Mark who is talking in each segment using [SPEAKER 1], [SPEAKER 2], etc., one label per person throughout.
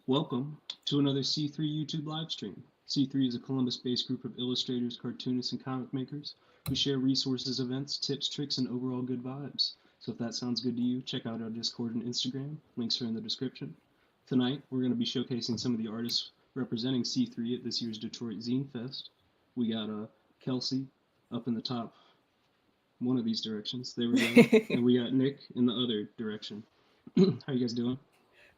[SPEAKER 1] Welcome to another C3 YouTube live stream. C3 is a Columbus-based group of illustrators, cartoonists, and comic makers who share resources, events, tips, tricks, and overall good vibes. So if that sounds good to you, check out our Discord and Instagram. Links are in the description. Tonight, we're going to be showcasing some of the artists representing C3 at this year's Detroit Zine Fest. We got Kelci up in the top one of these directions. There we go. And we got Nick in the other direction. How you guys doing?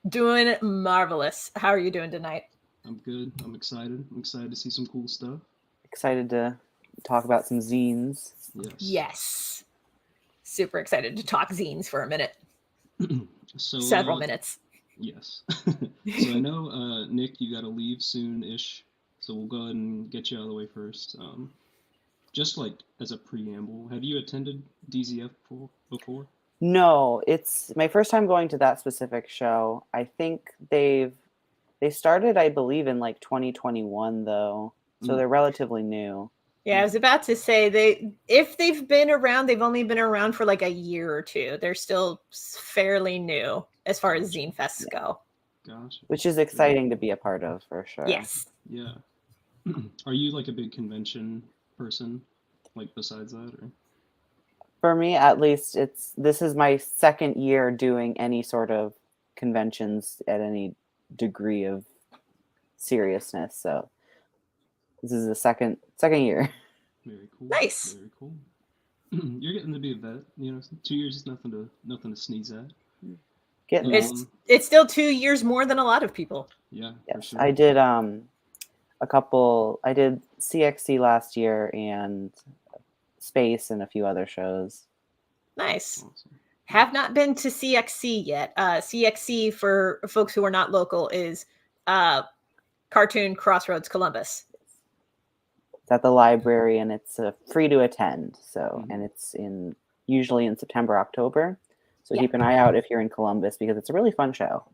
[SPEAKER 2] Doing marvelous. How are you doing tonight?
[SPEAKER 1] I'm good. I'm excited. I'm excited to see some cool stuff.
[SPEAKER 3] Excited to talk about some zines.
[SPEAKER 2] Yes. Super excited to talk zines for a minute.
[SPEAKER 1] Several
[SPEAKER 2] minutes.
[SPEAKER 1] Yes. So I know, Nick, you got to leave soon-ish, so we'll go ahead and get you out of the way first. Just like as a preamble, have you attended DZF before?
[SPEAKER 3] No, it's my first time going to that specific show. I think they started, I believe, in like 2021 though, so they're relatively new.
[SPEAKER 2] Yeah, I was about to say if they've been around, they've only been around for like a year or two. They're still fairly new as far as zine fests go.
[SPEAKER 1] Gotcha.
[SPEAKER 3] Which is exciting to be a part of for sure.
[SPEAKER 2] Yes.
[SPEAKER 1] Yeah. Are you like a big convention person, like besides that, or?
[SPEAKER 3] For me, at least, this is my second year doing any sort of conventions at any degree of seriousness. So this is the second year.
[SPEAKER 1] Very cool.
[SPEAKER 2] Nice.
[SPEAKER 1] Very cool. You're getting to be a vet. 2 years is nothing to sneeze at.
[SPEAKER 2] It's still 2 years more than a lot of people.
[SPEAKER 1] Yeah.
[SPEAKER 3] Yes,
[SPEAKER 1] sure.
[SPEAKER 3] I did I did CXC last year and Space and a few other shows.
[SPEAKER 2] Nice.
[SPEAKER 1] Awesome.
[SPEAKER 2] Have not been to CXC yet. CXC, for folks who are not local, is Cartoon Crossroads Columbus.
[SPEAKER 3] It's at the library and it's free to attend. So and it's usually in September, October. So keep an eye out if you're in Columbus because it's a really fun show.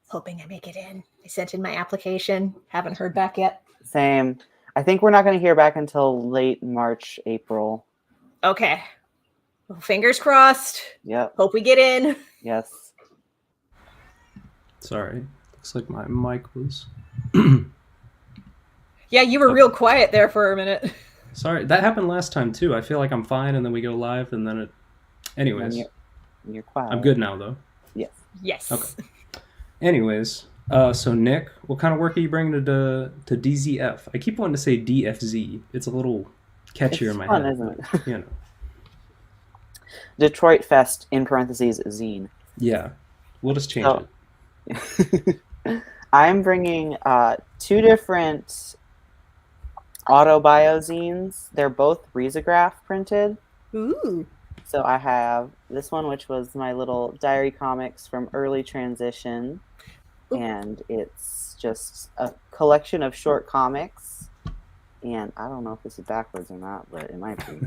[SPEAKER 2] Hoping I make it in. I sent in my application. Haven't heard back yet.
[SPEAKER 3] Same. I think we're not going to hear back until late March, April.
[SPEAKER 2] Okay. Well, fingers crossed.
[SPEAKER 3] Yep.
[SPEAKER 2] Hope we get in.
[SPEAKER 3] Yes.
[SPEAKER 1] Sorry. Looks like my mic was...
[SPEAKER 2] Yeah, you were real quiet there for a minute.
[SPEAKER 1] Sorry. That happened last time, too. I feel like I'm fine, and then we go live, and then it... Anyways.
[SPEAKER 3] And you're quiet.
[SPEAKER 1] I'm good now, though.
[SPEAKER 3] Yes.
[SPEAKER 2] Yes.
[SPEAKER 1] Okay. Anyways, so Nick, what kind of work are you bringing to DZF? I keep wanting to say DFZ. It's a little catchier in my
[SPEAKER 3] fun,
[SPEAKER 1] head.
[SPEAKER 3] Isn't it? Detroit Fest, in parentheses, zine.
[SPEAKER 1] Yeah. We'll just change it.
[SPEAKER 3] I'm bringing two different autobio zines. They're both risograph printed.
[SPEAKER 2] Ooh.
[SPEAKER 3] So I have this one, which was my little diary comics from early transition. And it's just a collection of short comics. And I don't know if this is backwards or not, but it might be.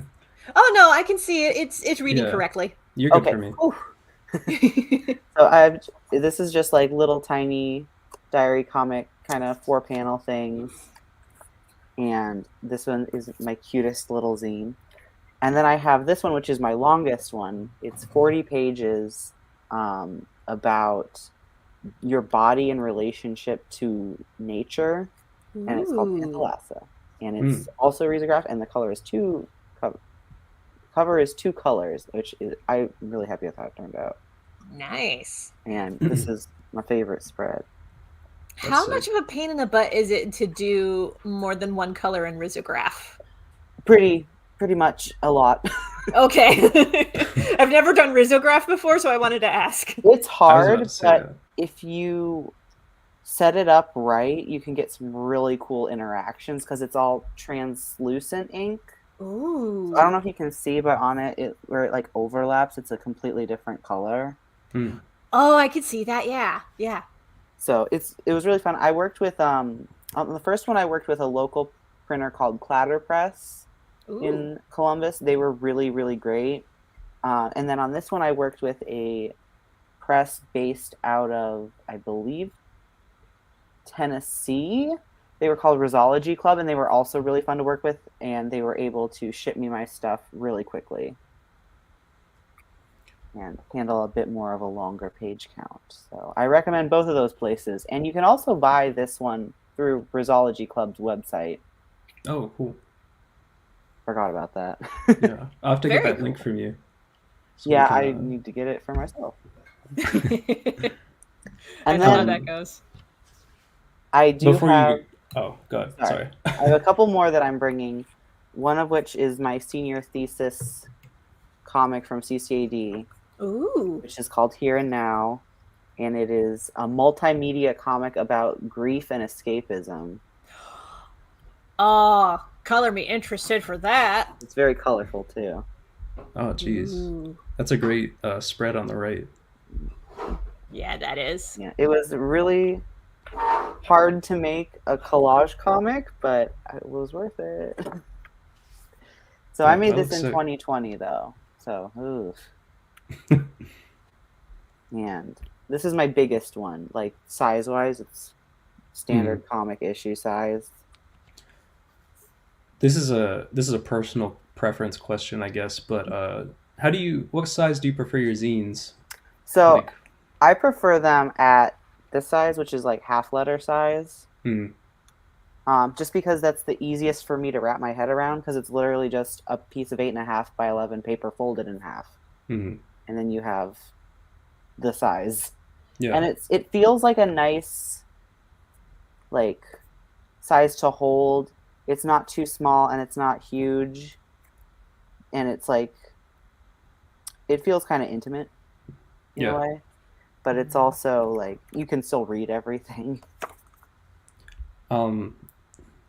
[SPEAKER 2] Oh, no, I can see it. It's reading correctly.
[SPEAKER 1] You're good for me.
[SPEAKER 3] So this is just like little tiny diary comic kind of 4-panel things. And this one is my cutest little zine. And then I have this one, which is my longest one. It's 40 pages about your body in relationship to nature.
[SPEAKER 2] Ooh.
[SPEAKER 3] And it's called Panthalassa. And it's also risograph, and the color is cover is 2 colors, which is, I'm really happy with how it turned out.
[SPEAKER 2] Nice.
[SPEAKER 3] And this is my favorite spread.
[SPEAKER 2] How much of a pain in the butt is it to do more than one color in risograph?
[SPEAKER 3] Pretty much a lot.
[SPEAKER 2] Okay. I've never done risograph before, so I wanted to ask.
[SPEAKER 3] It's hard, but if you set it up right, you can get some really cool interactions because it's all translucent ink.
[SPEAKER 2] Ooh.
[SPEAKER 3] So I don't know if you can see, but on it where it like overlaps, it's a completely different color.
[SPEAKER 2] Oh, I could see that. Yeah.
[SPEAKER 3] So it was really fun. I worked with on the first one I worked with a local printer called Clatterpress in Columbus. They were really, really great. And then on this one I worked with a press based out of, I believe, Tennessee. They were called Risology Club, and they were also really fun to work with, and they were able to ship me my stuff really quickly. and handle a bit more of a longer page count. So I recommend both of those places. And you can also buy this one through Brizology Club's website.
[SPEAKER 1] Oh, cool.
[SPEAKER 3] Forgot about that.
[SPEAKER 1] Yeah, I'll have to get
[SPEAKER 2] Very
[SPEAKER 1] that link from you. So
[SPEAKER 3] Yeah,
[SPEAKER 1] we
[SPEAKER 3] I
[SPEAKER 1] can,
[SPEAKER 3] need to get it for myself.
[SPEAKER 2] I
[SPEAKER 3] And
[SPEAKER 2] know how
[SPEAKER 3] then
[SPEAKER 2] that goes.
[SPEAKER 3] I do
[SPEAKER 1] before
[SPEAKER 3] have...
[SPEAKER 1] you... Oh, go ahead.
[SPEAKER 3] Sorry.
[SPEAKER 1] Sorry.
[SPEAKER 3] I have a couple more that I'm bringing. One of which is my senior thesis comic from CCAD,
[SPEAKER 2] Ooh.
[SPEAKER 3] which is called Here and Now, and it is a multimedia comic about grief and escapism.
[SPEAKER 2] Oh, color me interested for that.
[SPEAKER 3] It's very colorful too.
[SPEAKER 1] Oh, jeez.
[SPEAKER 2] Ooh.
[SPEAKER 1] That's a great spread on the right.
[SPEAKER 2] Yeah, that is.
[SPEAKER 3] Yeah, it was really hard to make a collage comic, but it was worth it. So I
[SPEAKER 1] Yeah,
[SPEAKER 3] made
[SPEAKER 1] that
[SPEAKER 3] this
[SPEAKER 1] looks
[SPEAKER 3] in
[SPEAKER 1] sick.
[SPEAKER 3] 2020 though. So, oof. And this is my biggest one. Like size-wise, it's standard comic issue size.
[SPEAKER 1] This is a personal preference question, I guess, but what size do you prefer your zines?
[SPEAKER 3] So
[SPEAKER 1] Like,
[SPEAKER 3] I prefer them at this size, which is like half letter size. Just because that's the easiest for me to wrap my head around, because it's literally just a piece of 8.5 by 11 paper folded in half, and then you have the size.
[SPEAKER 1] yeah,
[SPEAKER 3] And it feels like a nice like size to hold. It's not too small and it's not huge, and it's like it feels kind of intimate in a way, but it's also like you can still read everything.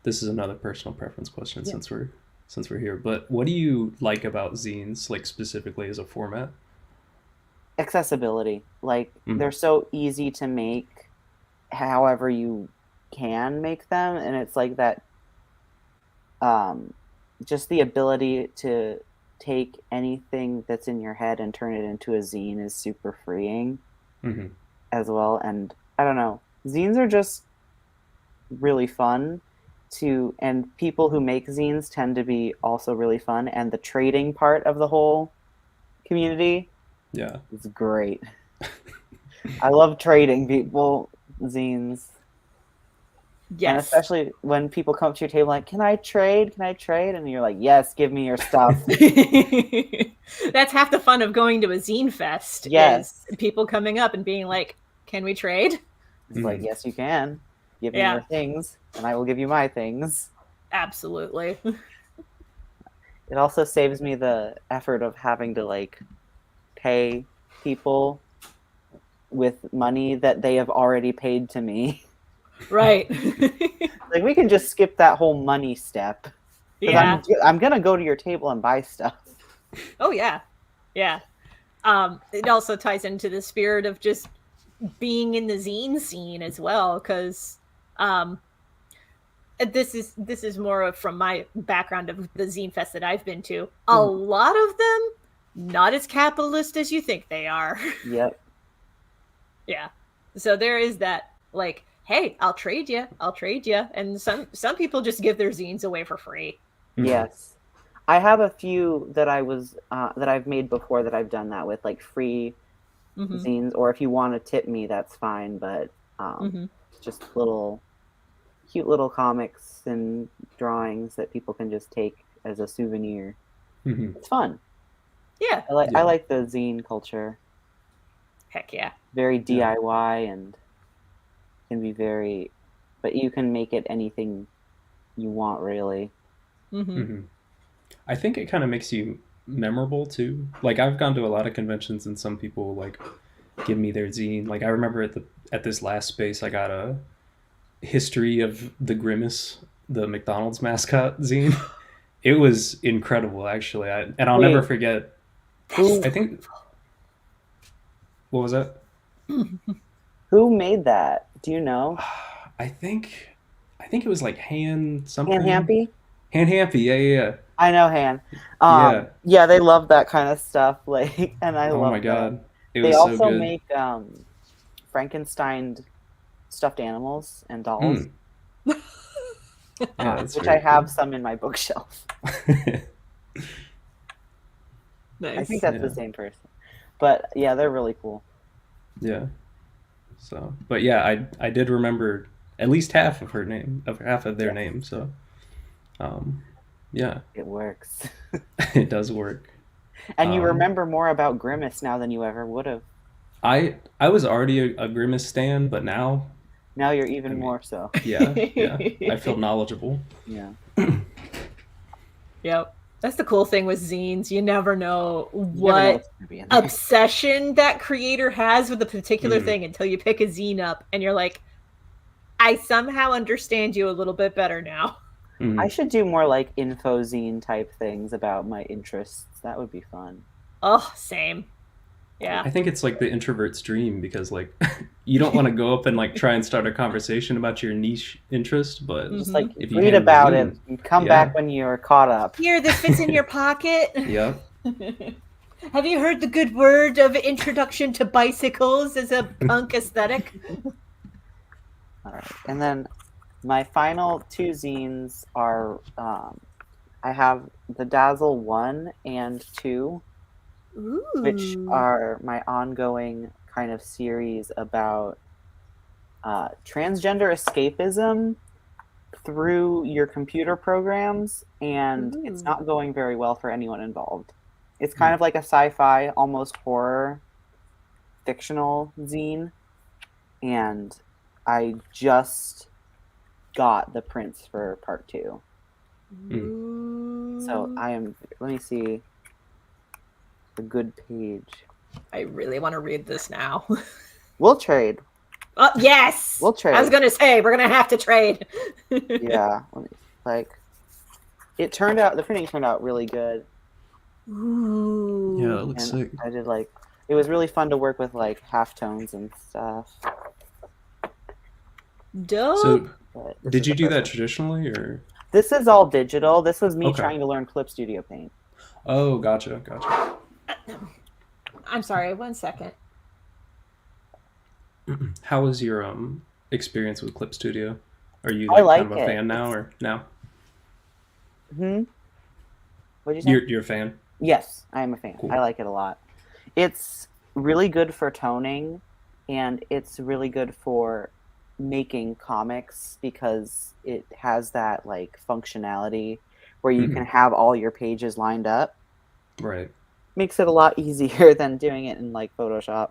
[SPEAKER 1] This is another personal preference question since we're here. But what do you like about zines, like specifically as a format?
[SPEAKER 3] Accessibility. Like they're so easy to make, however you can make them, and it's like that. Just the ability to take anything that's in your head and turn it into a zine is super freeing, as well. And I don't know, zines are just really fun. And people who make zines tend to be also really fun, and the trading part of the whole community is great. I love trading people zines.
[SPEAKER 2] Yes.
[SPEAKER 3] And especially when people come up to your table like, can I trade? And you're like, yes, give me your stuff.
[SPEAKER 2] That's half the fun of going to a zine fest.
[SPEAKER 3] Yes.
[SPEAKER 2] Is people coming up and being like, can we trade?
[SPEAKER 3] It's like, yes, you can. Give me your things, and I will give you my things.
[SPEAKER 2] Absolutely.
[SPEAKER 3] It also saves me the effort of having to like pay people with money that they have already paid to me.
[SPEAKER 2] Right.
[SPEAKER 3] Like we can just skip that whole money step.
[SPEAKER 2] Yeah.
[SPEAKER 3] I'm gonna go to your table and buy stuff.
[SPEAKER 2] Oh yeah. Yeah. It also ties into the spirit of just being in the zine scene as well, because this is more of from my background of the zine fest that I've been to. A lot of them not as capitalist as you think they are.
[SPEAKER 3] Yep.
[SPEAKER 2] Yeah. So there is that, like, hey, I'll trade you, and some people just give their zines away for free.
[SPEAKER 3] Yes, I have a few that that I've made before that I've done that with, like free zines, or if you want to tip me, that's fine. But just cute little comics and drawings that people can just take as a souvenir. It's fun.
[SPEAKER 2] Yeah,
[SPEAKER 3] I like the zine culture.
[SPEAKER 2] Heck yeah.
[SPEAKER 3] Very DIY and can be but you can make it anything you want, really.
[SPEAKER 1] I think it kind of makes you memorable too. Like I've gone to a lot of conventions and some people like give me their zine. Like I remember at this last space I got a history of the Grimace, the McDonald's mascot zine. It was incredible, actually. I'll never forget. I think. What was that?
[SPEAKER 3] Who made that? Do you know?
[SPEAKER 1] I think it was like Han something.
[SPEAKER 3] Han Hampy?
[SPEAKER 1] Han Hampy, yeah.
[SPEAKER 3] I know Han. Yeah, they love that kind of stuff. Like, and I love.
[SPEAKER 1] Oh my god,
[SPEAKER 3] they also make Frankenstein stuffed animals and dolls, which I have some in my bookshelf.
[SPEAKER 2] Nice.
[SPEAKER 3] I think that's the same person. But yeah, they're really cool.
[SPEAKER 4] Yeah. So, but yeah, I did remember at least half of their name. So, yeah,
[SPEAKER 3] It works.
[SPEAKER 4] it does work.
[SPEAKER 3] And you remember more about Grimace now than you ever would have.
[SPEAKER 4] I was already a Grimace stan, but now
[SPEAKER 3] you're even more so.
[SPEAKER 4] Yeah, I feel knowledgeable.
[SPEAKER 3] Yeah.
[SPEAKER 2] Yep. That's the cool thing with zines. You never know what obsession that creator has with a particular thing until you pick a zine up and you're like, I somehow understand you a little bit better now.
[SPEAKER 3] I should do more like info zine type things about my interests. That would be fun.
[SPEAKER 2] Oh, same. Yeah.
[SPEAKER 4] I think it's like the introvert's dream because like you don't want to go up and like try and start a conversation about your niche interest, but
[SPEAKER 3] just like
[SPEAKER 4] if you
[SPEAKER 3] read about it and come back when you're caught up.
[SPEAKER 2] Here, this fits in your pocket.
[SPEAKER 4] Yep.
[SPEAKER 2] Have you heard the good word of introduction to bicycles as a punk aesthetic?
[SPEAKER 3] All right. And then my final two zines are I have the Dazzle 1 and 2.
[SPEAKER 2] Ooh.
[SPEAKER 3] Which are my ongoing kind of series about transgender escapism through your computer programs, and it's not going very well for anyone involved. It's kind of like a sci-fi, almost horror, fictional zine, and I just got the prints for part 2. So let me see a good page.
[SPEAKER 2] I really want to read this now.
[SPEAKER 3] We'll trade.
[SPEAKER 2] Yes!
[SPEAKER 3] We'll trade.
[SPEAKER 2] I was going to say, we're going to have to trade.
[SPEAKER 3] Yeah. It turned out, the printing turned out really good.
[SPEAKER 2] Ooh.
[SPEAKER 4] Yeah, it looks sick.
[SPEAKER 3] I did it was really fun to work with halftones and stuff.
[SPEAKER 2] Dope.
[SPEAKER 4] So, did you do that traditionally, or?
[SPEAKER 3] This is all digital. This was me trying to learn Clip Studio Paint.
[SPEAKER 4] Oh, gotcha.
[SPEAKER 2] I'm sorry, 1 second.
[SPEAKER 4] How was your experience with Clip Studio? Are you
[SPEAKER 3] kind
[SPEAKER 4] of a fan now, or no?
[SPEAKER 3] What'd you say?
[SPEAKER 4] You're a fan?
[SPEAKER 3] Yes, I am a fan.
[SPEAKER 4] Cool.
[SPEAKER 3] I like it a lot. It's really good for toning, and it's really good for making comics because it has that functionality where you can have all your pages lined up.
[SPEAKER 4] Right.
[SPEAKER 3] Makes it a lot easier than doing it in Photoshop.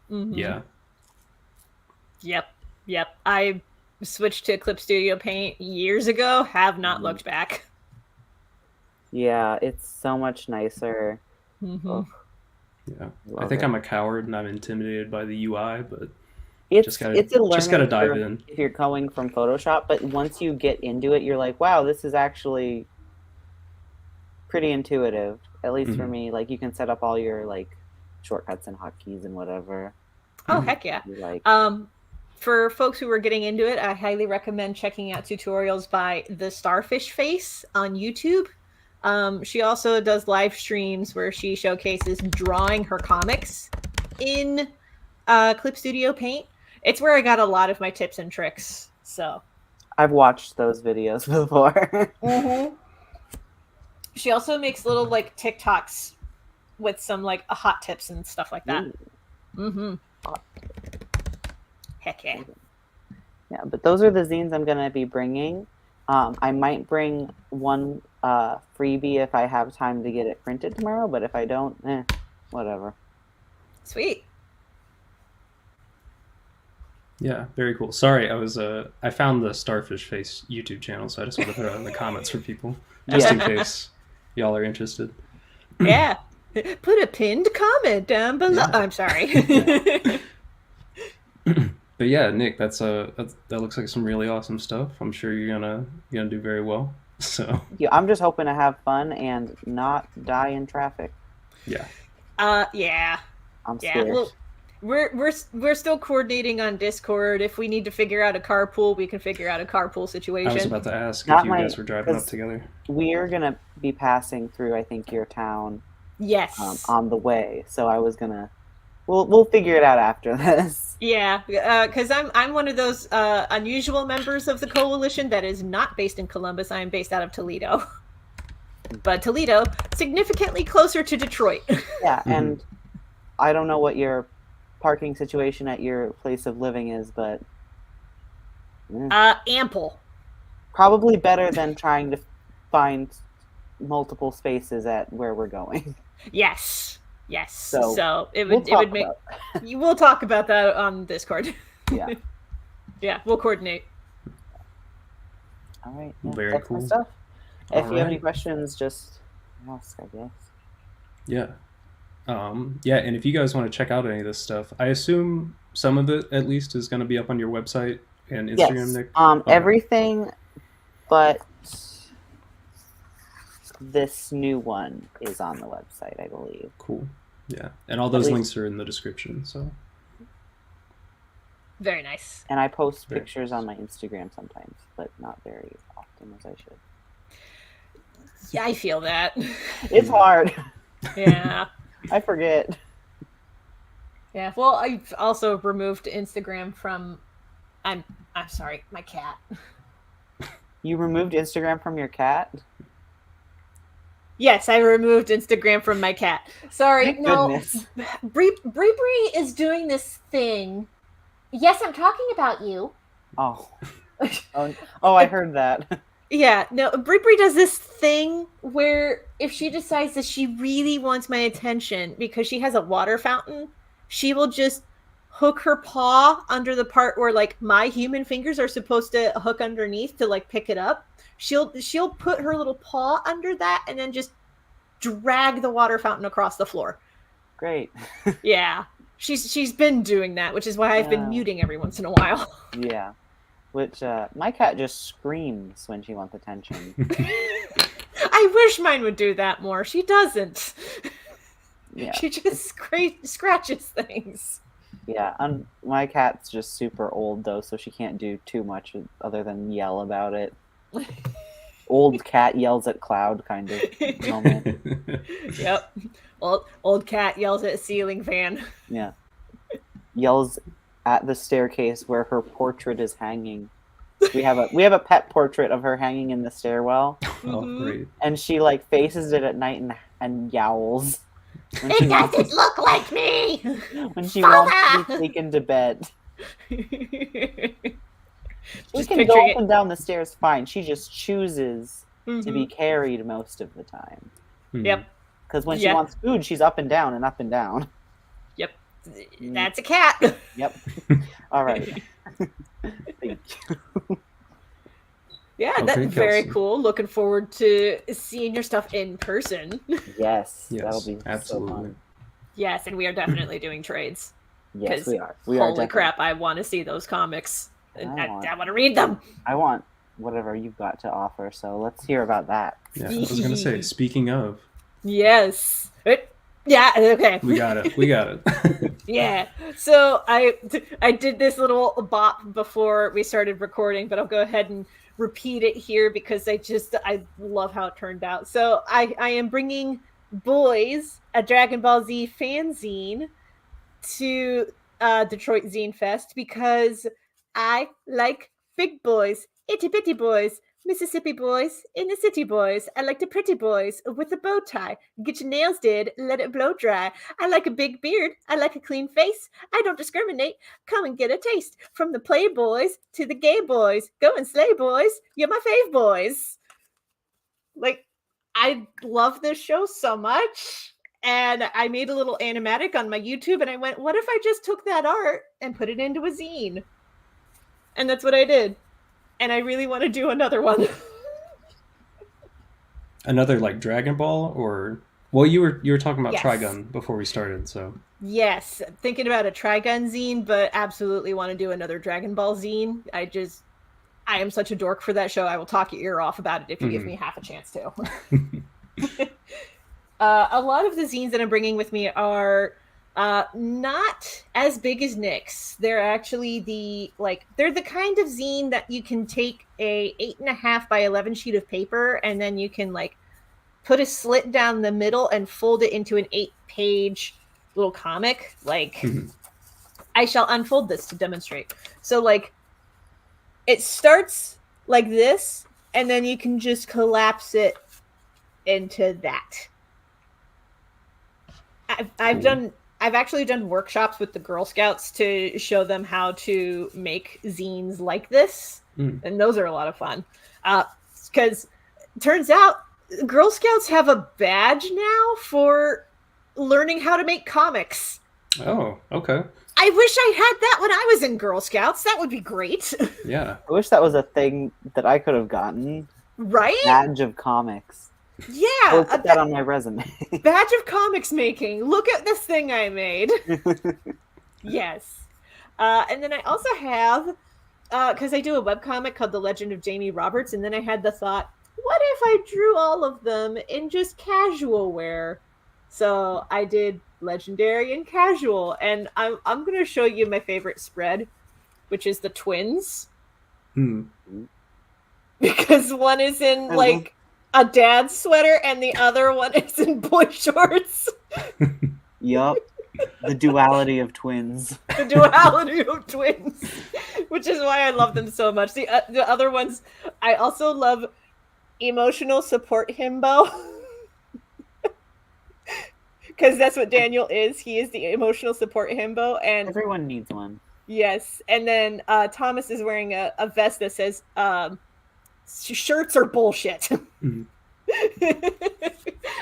[SPEAKER 4] Yeah.
[SPEAKER 2] Yep. I switched to Clip Studio Paint years ago. Have not looked back.
[SPEAKER 3] Yeah, it's so much nicer.
[SPEAKER 4] Yeah. I think I'm a coward and I'm intimidated by the UI, but
[SPEAKER 3] it's a learning
[SPEAKER 4] gotta dive in.
[SPEAKER 3] If you're going from Photoshop, but once you get into it, you're like, wow, this is actually pretty intuitive. At least for me, you can set up all your shortcuts and hotkeys and whatever.
[SPEAKER 2] Oh, heck yeah. For folks who are getting into it, I highly recommend checking out tutorials by the Starfish Face on YouTube. She also does live streams where she showcases drawing her comics in Clip Studio Paint. It's where I got a lot of my tips and tricks. So
[SPEAKER 3] I've watched those videos before.
[SPEAKER 2] She also makes little TikToks with some hot tips and stuff like that. Heck yeah.
[SPEAKER 3] Yeah, but those are the zines I'm going to be bringing. I might bring one freebie if I have time to get it printed tomorrow, but if I don't, whatever.
[SPEAKER 2] Sweet.
[SPEAKER 4] Yeah, very cool. Sorry, I found the Starfish Face YouTube channel, so I just want to put it in the comments for people, just in case y'all are interested.
[SPEAKER 2] Yeah. Put a pinned comment down below.
[SPEAKER 4] Yeah.
[SPEAKER 2] I'm sorry.
[SPEAKER 4] But yeah, Nick, that looks like some really awesome stuff. I'm sure you're gonna do very well. So
[SPEAKER 3] yeah, I'm just hoping to have fun and not die in traffic.
[SPEAKER 4] Yeah.
[SPEAKER 2] Yeah.
[SPEAKER 3] I'm scared.
[SPEAKER 2] Yeah. Well, we're still coordinating on Discord. If we need to figure out a carpool, we can figure out a carpool situation.
[SPEAKER 4] I was about to ask if you guys were driving up together.
[SPEAKER 3] We're gonna be passing through, I think, your town.
[SPEAKER 2] Yes.
[SPEAKER 3] On the way, so I was gonna. We'll figure it out after this.
[SPEAKER 2] Yeah, because I'm one of those unusual members of the coalition that is not based in Columbus. I am based out of Toledo, but Toledo significantly closer to Detroit.
[SPEAKER 3] Yeah, and I don't know what your parking situation at your place of living is, but
[SPEAKER 2] Ample.
[SPEAKER 3] probably better than trying to find multiple spaces at where we're going.
[SPEAKER 2] Yes. So it
[SPEAKER 3] we'll
[SPEAKER 2] would make we'll talk about that on Discord.
[SPEAKER 3] Yeah.
[SPEAKER 2] Yeah, we'll coordinate.
[SPEAKER 3] All right. Yeah,
[SPEAKER 4] Very
[SPEAKER 3] that's
[SPEAKER 4] cool.
[SPEAKER 3] my stuff. If
[SPEAKER 4] All
[SPEAKER 3] you have any
[SPEAKER 4] right.
[SPEAKER 3] questions, just ask, I guess.
[SPEAKER 4] Yeah. Yeah, and if you guys want to check out any of this stuff, I assume some of it at least is going to be up on your website and Instagram,
[SPEAKER 3] Yes.
[SPEAKER 4] Nick.
[SPEAKER 3] Everything but this new one is on the website, I believe.
[SPEAKER 4] Cool. Yeah, and all those links are in the description. So
[SPEAKER 2] very nice.
[SPEAKER 3] And I post pictures on my Instagram sometimes, but not very often as I should.
[SPEAKER 2] Yeah, I feel that.
[SPEAKER 3] It's hard.
[SPEAKER 2] Yeah.
[SPEAKER 3] I forget.
[SPEAKER 2] Yeah. Well, I've also removed Instagram from. I'm sorry, my cat.
[SPEAKER 3] You removed Instagram from your cat?
[SPEAKER 2] Yes, I removed Instagram from my cat. Sorry,
[SPEAKER 3] Thank
[SPEAKER 2] no.
[SPEAKER 3] goodness.
[SPEAKER 2] Bree is doing this thing. Yes, I'm talking about you.
[SPEAKER 3] Oh. Oh, I heard that.
[SPEAKER 2] Yeah, no, Bree does this thing where if she decides that she really wants my attention because she has a water fountain, she will just hook her paw under the part where like my human fingers are supposed to hook underneath to like pick it up. She'll put her little paw under that and then just drag the water fountain across the floor.
[SPEAKER 3] Great.
[SPEAKER 2] Yeah. She's been doing that, which is why I've been muting every once in a while.
[SPEAKER 3] Yeah. Which, my cat just screams when she wants attention.
[SPEAKER 2] I wish mine would do that more. She doesn't.
[SPEAKER 3] Yeah.
[SPEAKER 2] She just scratches things.
[SPEAKER 3] Yeah, my cat's just super old, though, so she can't do too much other than yell about it. Old cat yells at cloud kind of moment.
[SPEAKER 2] Yep. Old cat yells at ceiling fan.
[SPEAKER 3] Yeah. Yells at the staircase where her portrait is hanging. We have a pet portrait of her hanging in the stairwell.
[SPEAKER 4] Oh, great.
[SPEAKER 3] And she like faces it at night and yowls.
[SPEAKER 2] It doesn't look like me!
[SPEAKER 3] When she wants to be taken to bed. She can go up and down the stairs fine. She just chooses to be carried most of the time.
[SPEAKER 2] Yep.
[SPEAKER 3] Because when she wants food, she's up and down and up and down.
[SPEAKER 2] Yep. That's a cat.
[SPEAKER 3] Yep. All right. Thank you.
[SPEAKER 2] Yeah,
[SPEAKER 4] Okay,
[SPEAKER 2] that's very
[SPEAKER 4] Kelci.
[SPEAKER 2] Cool. Looking forward to seeing your stuff in person.
[SPEAKER 3] Yes, that'll be
[SPEAKER 4] absolutely.
[SPEAKER 3] so fun.
[SPEAKER 2] Yes, and we are definitely doing trades.
[SPEAKER 3] Yes, we are.
[SPEAKER 2] Holy crap, I want to see those comics. I want to read them.
[SPEAKER 3] I want whatever you've got to offer, so let's hear about that.
[SPEAKER 4] Yeah, I was going to say, speaking of.
[SPEAKER 2] Yes. Yeah, okay.
[SPEAKER 4] We got it.
[SPEAKER 2] Yeah. So I did this little bop before we started recording, but I'll go ahead and repeat it here because I love how it turned out. So I am bringing Boys, a Dragon Ball Z fanzine, to Detroit Zine Fest because I like big boys, itty bitty boys, Mississippi boys, inner city boys. I like the pretty boys with a bow tie. Get your nails did, let it blow dry. I like a big beard. I like a clean face. I don't discriminate. Come and get a taste. From the playboys to the gay boys. Go and slay, boys. You're my fave boys. Like, I love this show so much. And I made a little animatic on my YouTube and I went, what if I just took that art and put it into a zine? And that's what I did. And I really want to do another one.
[SPEAKER 4] Another like Dragon Ball or you were talking about
[SPEAKER 2] Yes.
[SPEAKER 4] Trigun before we started, so
[SPEAKER 2] Yes, thinking about a Trigun zine, but absolutely want to do another Dragon Ball zine. I am such a dork for that show. I will talk your ear off about it if you give me half a chance to. A lot of the zines that I'm bringing with me are not as big as Nick's. They're actually they're the kind of zine that you can take a 8.5 by 11 sheet of paper and then you can like put a slit down the middle and fold it into an 8-page little comic. Like I shall unfold this to demonstrate. So like it starts like this and then you can just collapse it into that. I've done I've actually done workshops with the Girl Scouts to show them how to make zines like this. And those are a lot of fun. Because turns out Girl Scouts have a badge now for learning how to make comics.
[SPEAKER 4] Oh, okay.
[SPEAKER 2] I wish I had that when I was in Girl Scouts. That would be great.
[SPEAKER 4] Yeah.
[SPEAKER 3] I wish that was a thing that I could have gotten.
[SPEAKER 2] Right?
[SPEAKER 3] Badge of comics.
[SPEAKER 2] Yeah.
[SPEAKER 3] I'll put that on my resume.
[SPEAKER 2] Badge of comics making. Look at this thing I made. Yes. And then I also have, because I do a webcomic called The Legend of Jamie Roberts, and then I had the thought, what if I drew all of them in just casual wear? So I did legendary and casual, and I'm going to show you my favorite spread, which is the twins. Because one is in like a dad's sweater and the other one is in boy shorts.
[SPEAKER 3] Yup. The duality of twins.
[SPEAKER 2] The duality of twins. Which is why I love them so much. The other ones, I also love emotional support himbo. Because that's what Daniel is. He is the emotional support himbo. And
[SPEAKER 3] everyone needs one.
[SPEAKER 2] Yes. And then Thomas is wearing a vest that says, shirts are bullshit.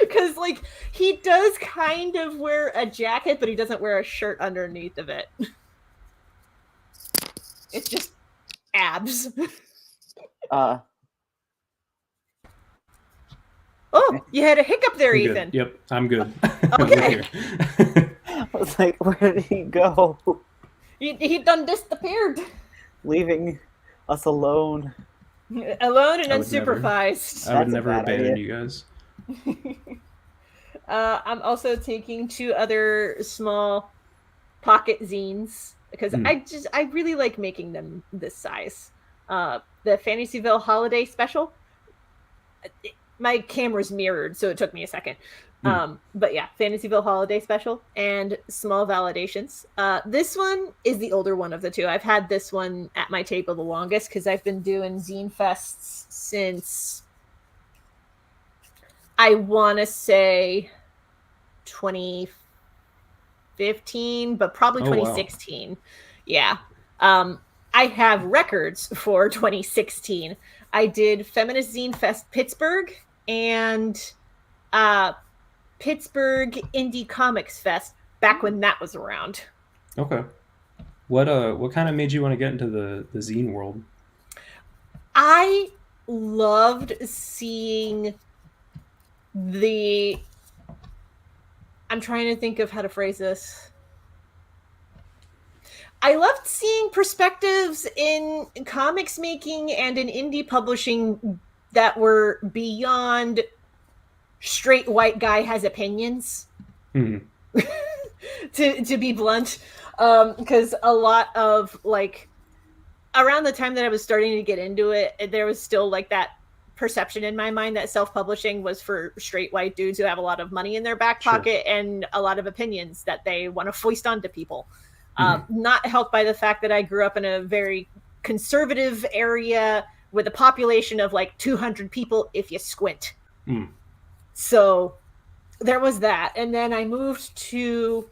[SPEAKER 2] Because like he does kind of wear a jacket, but he doesn't wear a shirt underneath of it. It's just abs.
[SPEAKER 3] Oh,
[SPEAKER 2] you had a hiccup there,
[SPEAKER 4] I'm
[SPEAKER 2] Ethan.
[SPEAKER 4] Good. Yep, I'm good.
[SPEAKER 2] Okay.
[SPEAKER 3] I was like, where did he go?
[SPEAKER 2] He done disappeared.
[SPEAKER 3] Leaving us alone.
[SPEAKER 2] Alone and unsupervised.
[SPEAKER 4] I would never abandon you guys.
[SPEAKER 2] I'm also taking 2 other small pocket zines because I really like making them this size. The Fantasyville Holiday Special. My camera's mirrored, so it took me a second. But yeah, Fantasyville Holiday Special and Small Validations. This one is the older one of the 2. I've had this one at my table the longest because I've been doing Zine Fests since, I want to say 2015, but probably 2016. Wow. Yeah. I have records for 2016. I did Feminist Zine Fest Pittsburgh and Pittsburgh Indie Comics Fest back when that was around.
[SPEAKER 4] Okay. What kind of made you want to get into the zine world?
[SPEAKER 2] I loved seeing I'm trying to think of how to phrase this. I loved seeing perspectives in comics making and in indie publishing that were beyond straight white guy has opinions. To be blunt, because a lot of like around the time that I was starting to get into it, there was still like that perception in my mind that self-publishing was for straight white dudes who have a lot of money in their back pocket and a lot of opinions that they want to foist onto people. Not helped by the fact that I grew up in a very conservative area with a population of like 200 people if you squint. So there was that. And then I moved to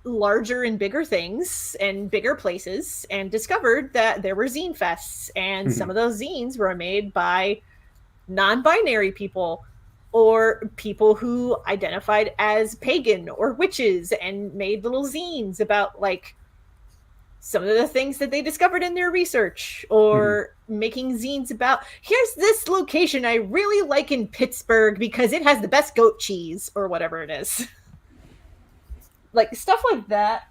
[SPEAKER 2] larger and bigger things and bigger places and discovered that there were zine fests. And some of those zines were made by non-binary people or people who identified as pagan or witches and made little zines about like some of the things that they discovered in their research or making zines about here's this location I really like in Pittsburgh because it has the best goat cheese or whatever it is. Like stuff like that.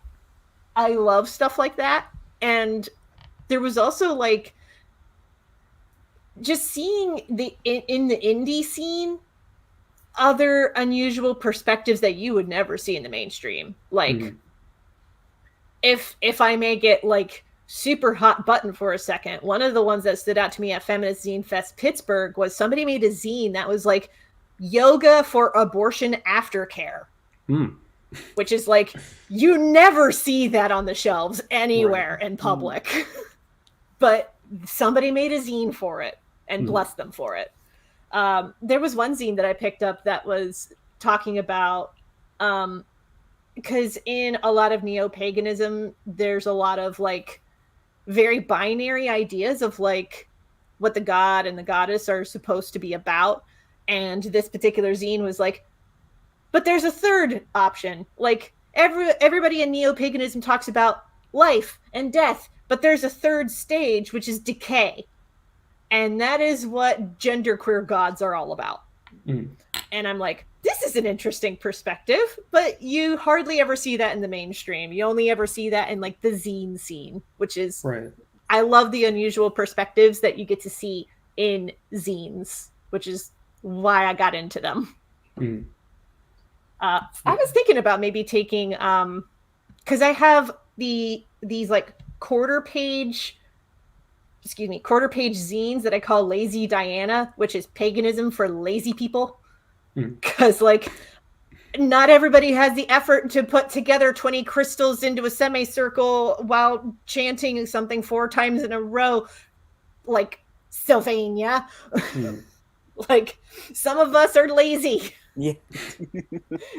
[SPEAKER 2] I love stuff like that. And there was also like just seeing in the indie scene other unusual perspectives that you would never see in the mainstream. Like if I may get like super hot button for a second, one of the ones that stood out to me at Feminist Zine Fest Pittsburgh was somebody made a zine that was like yoga for abortion aftercare. Which is like, you never see that on the shelves anywhere in public. But somebody made a zine for it and bless them for it. There was one zine that I picked up that was talking about because in a lot of neo-paganism, there's a lot of like very binary ideas of like what the god and the goddess are supposed to be about. And this particular zine was like, but there's a third option. Like everybody in neo-paganism talks about life and death, but there's a third stage, which is decay. And that is what genderqueer gods are all about.
[SPEAKER 4] Mm.
[SPEAKER 2] And I'm like, this is an interesting perspective, but you hardly ever see that in the mainstream. You only ever see that in like the zine scene, which is,
[SPEAKER 4] Right.
[SPEAKER 2] I love the unusual perspectives that you get to see in zines, which is why I got into them.
[SPEAKER 4] Mm.
[SPEAKER 2] I was thinking about maybe taking, because I have these like quarter page zines that I call Lazy Diana, which is paganism for lazy people. Because like not everybody has the effort to put together 20 crystals into a semicircle while chanting something 4 times in a row, like Sylvania. Like some of us are lazy.
[SPEAKER 3] Yeah.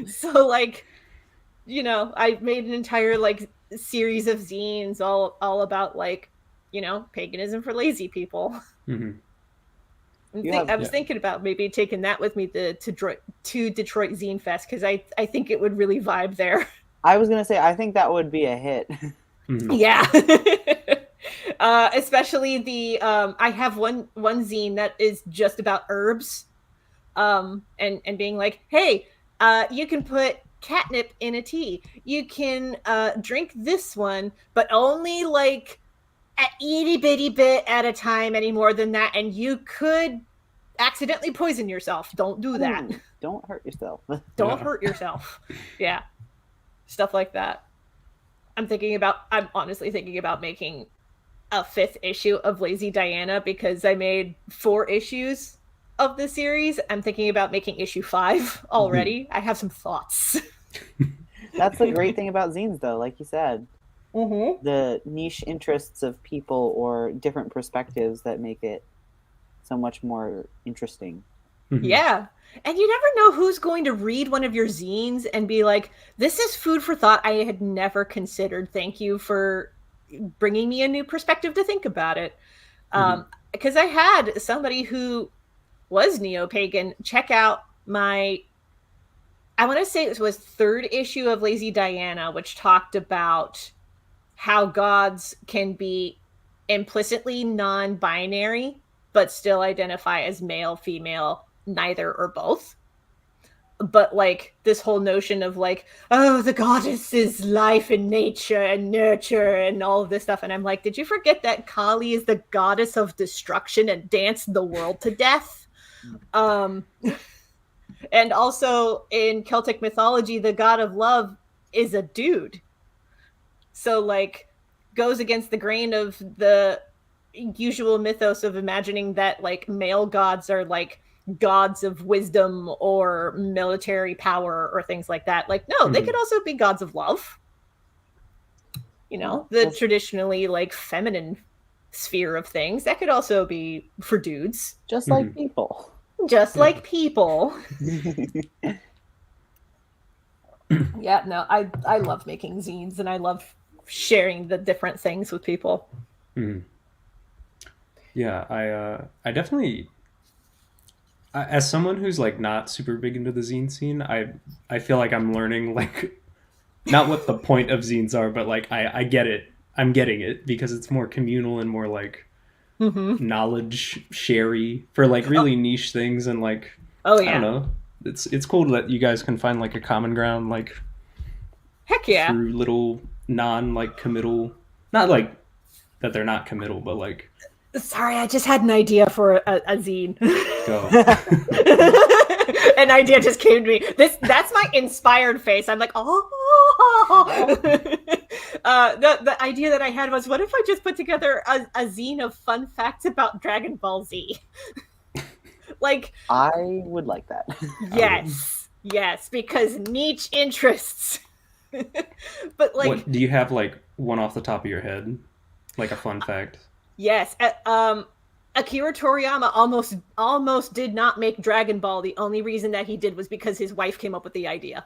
[SPEAKER 2] So like, you know, I made an entire like series of zines all about like, you know, paganism for lazy people.
[SPEAKER 4] Mm-hmm.
[SPEAKER 2] I was thinking about maybe taking that with me to Detroit Zine Fest, because I think it would really vibe there.
[SPEAKER 3] I was gonna say, I think that would be a hit.
[SPEAKER 4] Mm-hmm.
[SPEAKER 2] Yeah. Especially the I have one zine that is just about herbs, and being like, hey, you can put catnip in a tea. You can drink this one, but only like a itty bitty bit at a time. Any more than that, and you could accidentally poison yourself. Don't do that.
[SPEAKER 3] Don't hurt yourself.
[SPEAKER 2] Don't hurt yourself. Yeah, stuff like that. I'm honestly thinking about making a 5th issue of Lazy Diana, because I made 4 issues of the series. I'm thinking about making issue 5 already. I have some thoughts.
[SPEAKER 3] That's the great thing about zines, though, like you said.
[SPEAKER 2] Mm-hmm.
[SPEAKER 3] The niche interests of people or different perspectives that make it so much more interesting.
[SPEAKER 4] Mm-hmm.
[SPEAKER 2] Yeah. And you never know who's going to read one of your zines and be like, this is food for thought I had never considered. Thank you for bringing me a new perspective to think about it. Because I had somebody who was neo-pagan check out my, I want to say it was 3rd issue of Lazy Diana, which talked about how gods can be implicitly non-binary, but still identify as male, female, neither or both. But like this whole notion of like, oh, the goddess is life and nature and nurture and all of this stuff. And I'm like, did you forget that Kali is the goddess of destruction and danced the world to death? And also in Celtic mythology, the god of love is a dude. So like goes against the grain of the usual mythos of imagining that like male gods are like gods of wisdom or military power or things like that. Like, no, they could also be gods of love. You know, the traditionally like feminine sphere of things. That could also be for dudes.
[SPEAKER 3] Just like people.
[SPEAKER 2] Just like people. Yeah, no, I love making zines, and I love sharing the different things with people.
[SPEAKER 4] Yeah, I definitely, as someone who's like not super big into the zine scene, I feel like I'm learning like not what the point of zines are, but like I get it. I'm getting it because it's more communal and more like knowledge sharey for like really niche things, and like I don't know. It's cool that you guys can find like a common ground, like
[SPEAKER 2] heck yeah,
[SPEAKER 4] through little non like committal, not like that they're not committal, but like.
[SPEAKER 2] Sorry, I just had an idea for a zine.
[SPEAKER 4] Go.
[SPEAKER 2] An idea just came to me. That's my inspired face. I'm like, oh. The idea that I had was, what if I just put together a zine of fun facts about Dragon Ball Z? Like,
[SPEAKER 3] I would like that.
[SPEAKER 2] Yes, because niche interests. But like,
[SPEAKER 4] do you have like one off the top of your head, like a fun fact?
[SPEAKER 2] Yes. Akira Toriyama almost did not make Dragon Ball. The only reason that he did was because his wife came up with the idea.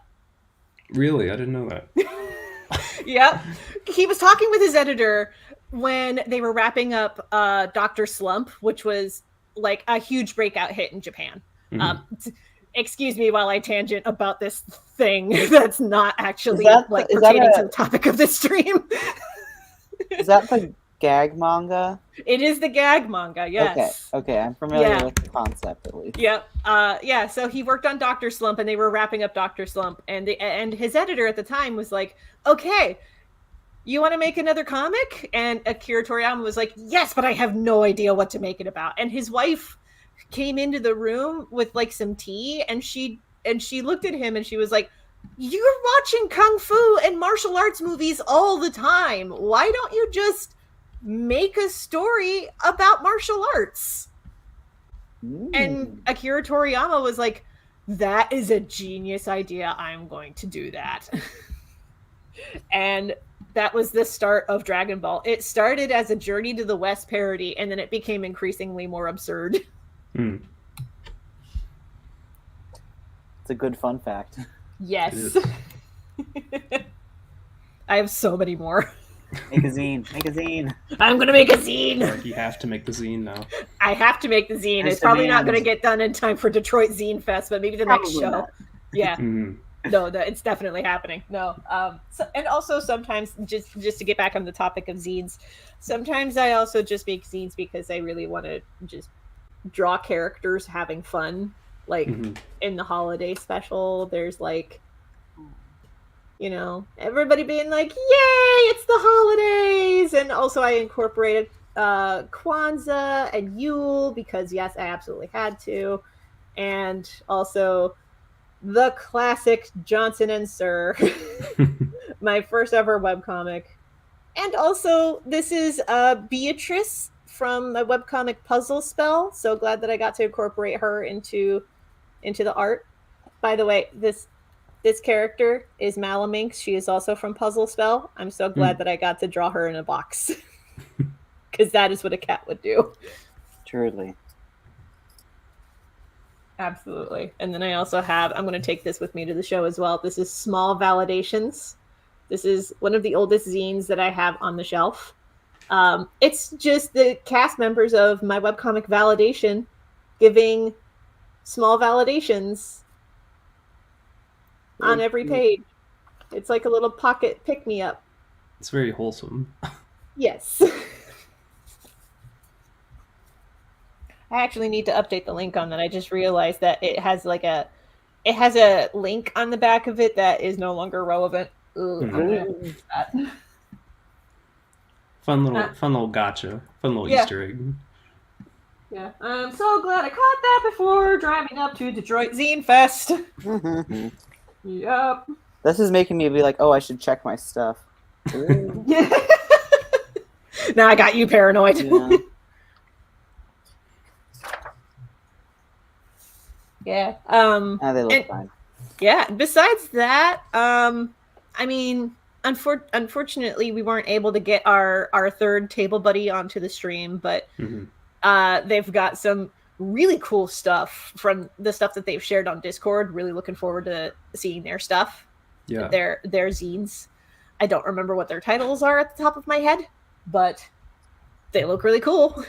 [SPEAKER 4] Really? I didn't know that.
[SPEAKER 2] Yep. He was talking with his editor when they were wrapping up Dr. Slump, which was like a huge breakout hit in Japan. Excuse me while I tangent about this thing that's not actually pertaining to the topic of this stream.
[SPEAKER 3] Is that the gag manga?
[SPEAKER 2] It is the gag manga, yes.
[SPEAKER 3] Okay, I'm familiar with the concept at least.
[SPEAKER 2] Yep. Yeah, so he worked on Dr. Slump and they were wrapping up Dr. Slump, and his editor at the time was like, okay, you want to make another comic? And Akira Toriyama was like, yes, but I have no idea what to make it about. And his wife came into the room with like some tea, and she looked at him and she was like, you're watching kung fu and martial arts movies all the time. Why don't you just make a story about martial arts? And Akira Toriyama was like, that is a genius idea. I'm going to do that. And that was the start of Dragon Ball. It started as a Journey to the West parody, and then it became increasingly more absurd.
[SPEAKER 3] It's a good fun fact.
[SPEAKER 2] Yes. I have so many more.
[SPEAKER 3] Make a zine.
[SPEAKER 2] I'm going to make a zine.
[SPEAKER 4] Like you have to make the zine now.
[SPEAKER 2] I have to make the zine. It's probably not going to get done in time for Detroit Zine Fest, but maybe the next show. Not. Yeah. No, it's definitely happening. No. And also sometimes, just to get back on the topic of zines, sometimes I also just make zines because I really want to just draw characters having fun. Like in the holiday special, there's like, you know, everybody being like, yay, it's the holidays. And also I incorporated Kwanzaa and Yule because, yes, I absolutely had to. And also the classic Johnson and Sir, my first ever webcomic. And also this is Beatrice from my webcomic Puzzle Spell. So glad that I got to incorporate her into the art. By the way, this character is Malaminx. She is also from Puzzle Spell. I'm so glad that I got to draw her in a box. Because that is what a cat would do.
[SPEAKER 3] Truly.
[SPEAKER 2] Absolutely. And then I also have, I'm going to take this with me to the show as well. This is Small Validations. This is one of the oldest zines that I have on the shelf. It's just the cast members of my webcomic Validation giving small validations on every page. It's like a little pocket pick-me-up.
[SPEAKER 4] It's very wholesome.
[SPEAKER 2] Yes. I actually need to update the link on that. I just realized that it has a link on the back of it that is no longer relevant. Ooh,
[SPEAKER 4] Fun little gotcha. Fun little Easter egg.
[SPEAKER 2] Yeah, I'm so glad I caught that before driving up to Detroit Zine Fest. Yep.
[SPEAKER 3] This is making me be like, oh, I should check my stuff.
[SPEAKER 2] Now I got you paranoid. Yeah.
[SPEAKER 3] They look fine.
[SPEAKER 2] Yeah. Besides that, I mean, unfortunately, we weren't able to get our third table buddy onto the stream, but they've got some really cool stuff from the stuff that they've shared on Discord. Really looking forward to seeing their stuff.
[SPEAKER 3] Yeah.
[SPEAKER 2] Their zines. I don't remember what their titles are at the top of my head, but they look really cool.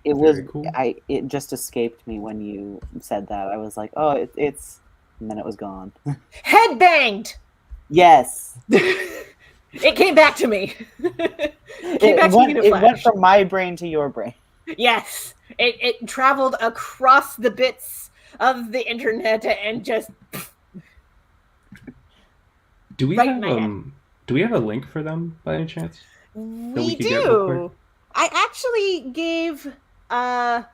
[SPEAKER 3] It was cool. It just escaped me when you said that. I was like, oh, it's, and then it was gone.
[SPEAKER 2] Headbanged.
[SPEAKER 3] Yes.
[SPEAKER 2] It came back to me.
[SPEAKER 3] It went from my brain to your brain.
[SPEAKER 2] Yes. It traveled across the bits of the internet and just.
[SPEAKER 4] Do we have a link for them by any chance?
[SPEAKER 2] We do. I actually gave. I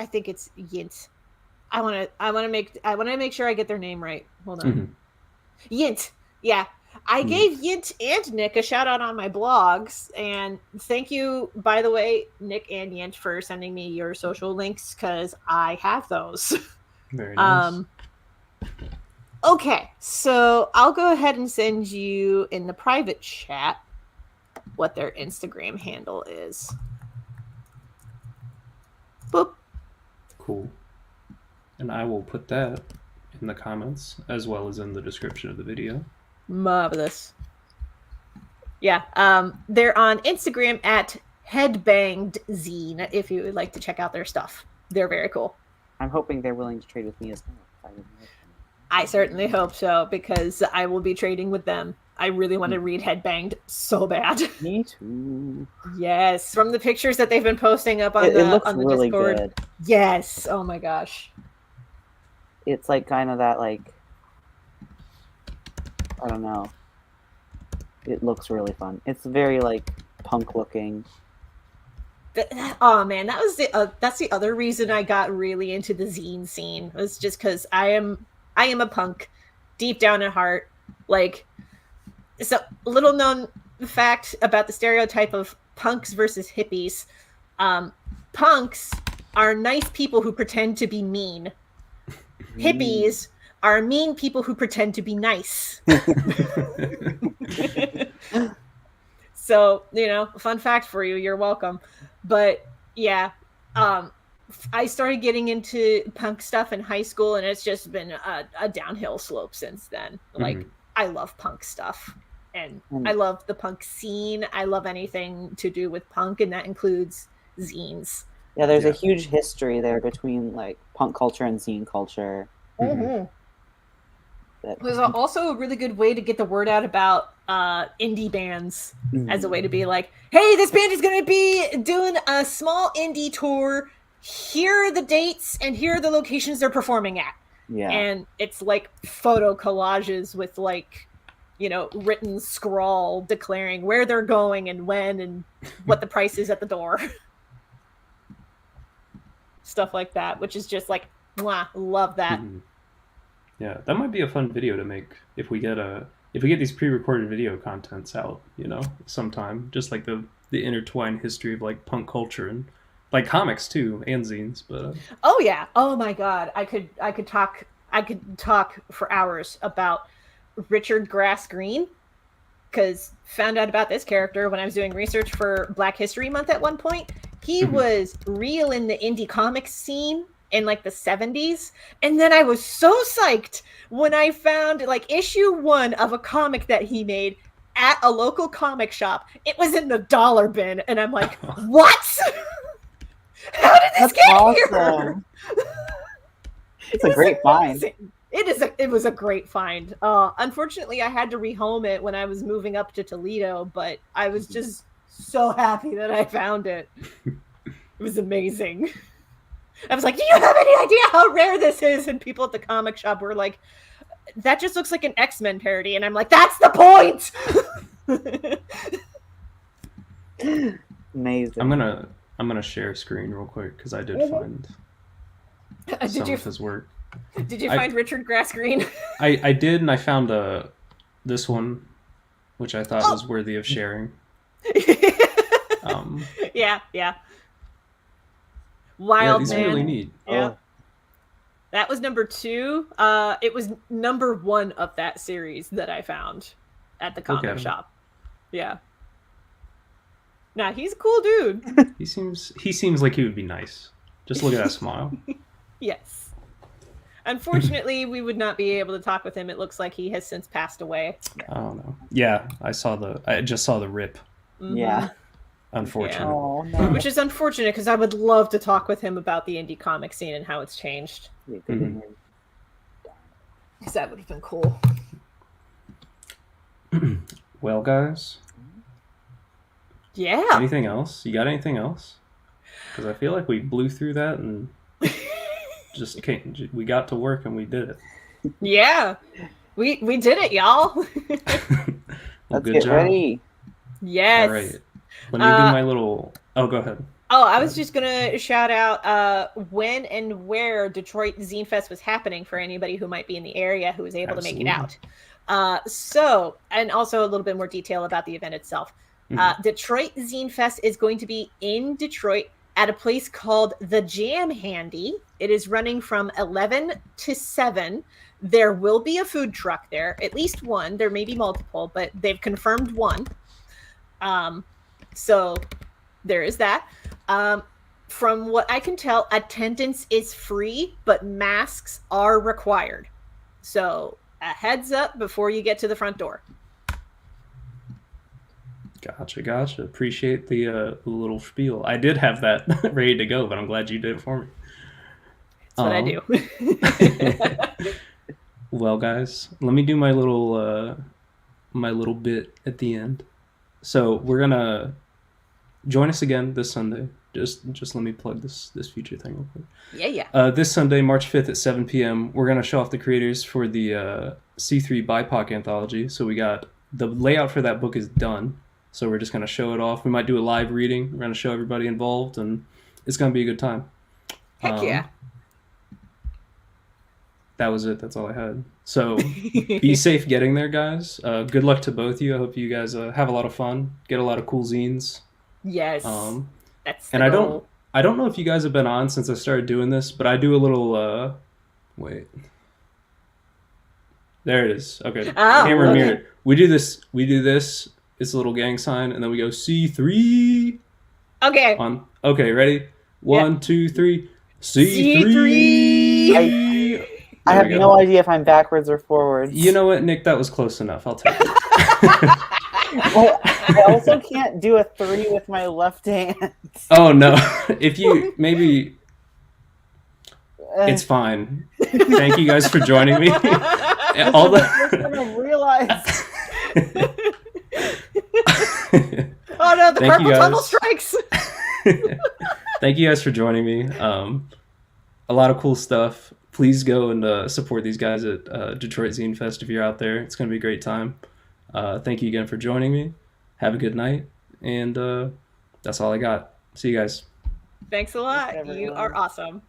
[SPEAKER 2] think it's Yint. I want to make sure I get their name right. Hold on. Yint. Yeah. I gave Yint and Nick a shout out on my blogs, and thank you, by the way, Nick and Yint, for sending me your social links because I have those.
[SPEAKER 4] Very nice.
[SPEAKER 2] Okay, so I'll go ahead and send you in the private chat what their Instagram handle is. Boop.
[SPEAKER 4] Cool. And I will put that in the comments as well as in the description of the video.
[SPEAKER 2] Marvelous. Yeah, they're on Instagram at Headbanged Zine if you would like to check out their stuff. They're very cool.
[SPEAKER 3] I'm hoping they're willing to trade with me as well.
[SPEAKER 2] I certainly hope so, because I will be trading with them. I really want to read Headbanged so bad.
[SPEAKER 3] Me too.
[SPEAKER 2] Yes, from the pictures that they've been posting up on
[SPEAKER 3] It looks
[SPEAKER 2] on the
[SPEAKER 3] really
[SPEAKER 2] Discord.
[SPEAKER 3] good.
[SPEAKER 2] Yes. Oh my gosh.
[SPEAKER 3] It's like kind of that, like, I don't know. It looks really fun. It's very like punk looking.
[SPEAKER 2] Oh man, that was that's the other reason I got really into the zine scene, was just because I am a punk deep down at heart. Like, so little known fact about the stereotype of punks versus hippies. Punks are nice people who pretend to be mean. Hippies are mean people who pretend to be nice. So, you know, fun fact for you, you're welcome. But yeah, I started getting into punk stuff in high school, and it's just been a downhill slope since then. Like, I love punk stuff, and I love the punk scene. I love anything to do with punk, and that includes zines.
[SPEAKER 3] Yeah, there's a huge history there between like punk culture and zine culture.
[SPEAKER 2] It was also a really good way to get the word out about indie bands, as a way to be like, hey, this band is going to be doing a small indie tour. Here are the dates and here are the locations they're performing at.
[SPEAKER 3] Yeah.
[SPEAKER 2] And it's like photo collages with, like, you know, written scrawl declaring where they're going and when and what the price is at the door. Stuff like that, which is just like, mwah, love that.
[SPEAKER 4] Yeah, that might be a fun video to make if we get these pre-recorded video contents out, you know, sometime. Just like the intertwined history of like punk culture and like comics too, and zines. But
[SPEAKER 2] oh yeah, oh my god, I could talk for hours about Richard Grass Green, because found out about this character when I was doing research for Black History Month at one point. He was real in the indie comics scene in like the 70s, and then I was so psyched when I found like issue 1 of a comic that he made at a local comic shop. It was in the dollar bin, and I'm like, what? How did this get here?
[SPEAKER 3] It's a great find.
[SPEAKER 2] It was a great find. Unfortunately, I had to rehome it when I was moving up to Toledo, but I was just so happy that I found it. It was amazing. I was like, do you have any idea how rare this is? And people at the comic shop were like, that just looks like an X-Men parody. And I'm like, that's the point!
[SPEAKER 3] Amazing.
[SPEAKER 4] I'm gonna share screen real quick, because I did find some of his work.
[SPEAKER 2] Did you find Richard Grass Green?
[SPEAKER 4] I did, and I found this one, which I thought was worthy of sharing.
[SPEAKER 2] Yeah. Wild,
[SPEAKER 4] these
[SPEAKER 2] man.
[SPEAKER 4] are really neat.
[SPEAKER 2] Yeah. That was number 2. It was number 1 of that series that I found at the comic shop. Yeah. Nah, he's a cool dude.
[SPEAKER 4] He seems like he would be nice. Just look at that smile.
[SPEAKER 2] Yes. Unfortunately, we would not be able to talk with him. It looks like he has since passed away.
[SPEAKER 4] I don't know. Yeah, I just saw the rip.
[SPEAKER 3] Yeah.
[SPEAKER 4] Unfortunate.
[SPEAKER 2] Yeah.
[SPEAKER 3] Oh, no.
[SPEAKER 2] Which is unfortunate, because I would love to talk with him about the indie comic scene and how it's changed. Because that would have been cool.
[SPEAKER 4] Well, guys.
[SPEAKER 2] Yeah.
[SPEAKER 4] Anything else? You got anything else? Because I feel like we blew through that and we got to work and we did it.
[SPEAKER 2] Yeah. We did it, y'all.
[SPEAKER 4] Well,
[SPEAKER 3] Let's
[SPEAKER 4] good
[SPEAKER 3] get
[SPEAKER 4] job.
[SPEAKER 3] ready.
[SPEAKER 2] Yes.
[SPEAKER 4] All right. Let me do my little... Oh, go ahead.
[SPEAKER 2] Oh, I was just going to shout out when and where Detroit Zine Fest was happening for anybody who might be in the area who was able to make it out. And also a little bit more detail about the event itself. Detroit Zine Fest is going to be in Detroit at a place called The Jam Handy. It is running from 11 to 7. There will be a food truck there, at least one. There may be multiple, but they've confirmed one. So there is that. From what I can tell, attendance is free, but masks are required. So a heads up before you get to the front door.
[SPEAKER 4] Gotcha. Appreciate the little spiel. I did have that ready to go, but I'm glad you did it for me.
[SPEAKER 2] That's what I do.
[SPEAKER 4] Well, guys, let me do my little bit at the end. So we're gonna join us again this Sunday. Just let me plug this future thing real quick.
[SPEAKER 2] Yeah.
[SPEAKER 4] This Sunday, March 5th at 7 p.m., we're gonna show off the creators for the C3 BIPOC anthology. So we got the layout for that book is done. So we're just gonna show it off. We might do a live reading. We're gonna show everybody involved, and it's gonna be a good time.
[SPEAKER 2] Heck yeah.
[SPEAKER 4] That was it. That's all I had. So be safe getting there, guys. Good luck to both of you. I hope you guys have a lot of fun. Get a lot of cool zines.
[SPEAKER 2] Yes. That's the
[SPEAKER 4] and
[SPEAKER 2] goal.
[SPEAKER 4] I don't know if you guys have been on since I started doing this, but I do a little wait. There it is. Okay. Camera mirror. We do this. It's a little gang sign, and then we go C3.
[SPEAKER 2] Okay.
[SPEAKER 4] Okay, ready? 1, 2, 3. C3.
[SPEAKER 3] I have no idea if I'm backwards or forwards.
[SPEAKER 4] You know what, Nick? That was close enough. I'll take it.
[SPEAKER 3] Well, I also can't do a 3 with my left hand.
[SPEAKER 4] Oh, no. If you, maybe... It's fine. Thank you guys for joining me.
[SPEAKER 3] All the first time I realized.
[SPEAKER 2] Oh no, the purple tunnel strikes.
[SPEAKER 4] Thank you guys for joining me. A lot of cool stuff. Please go and support these guys at Detroit Zine Fest if you're out there. It's going to be a great time. Thank you again for joining me. Have a good night. And that's all I got. See you guys.
[SPEAKER 2] Thanks a lot. You are awesome.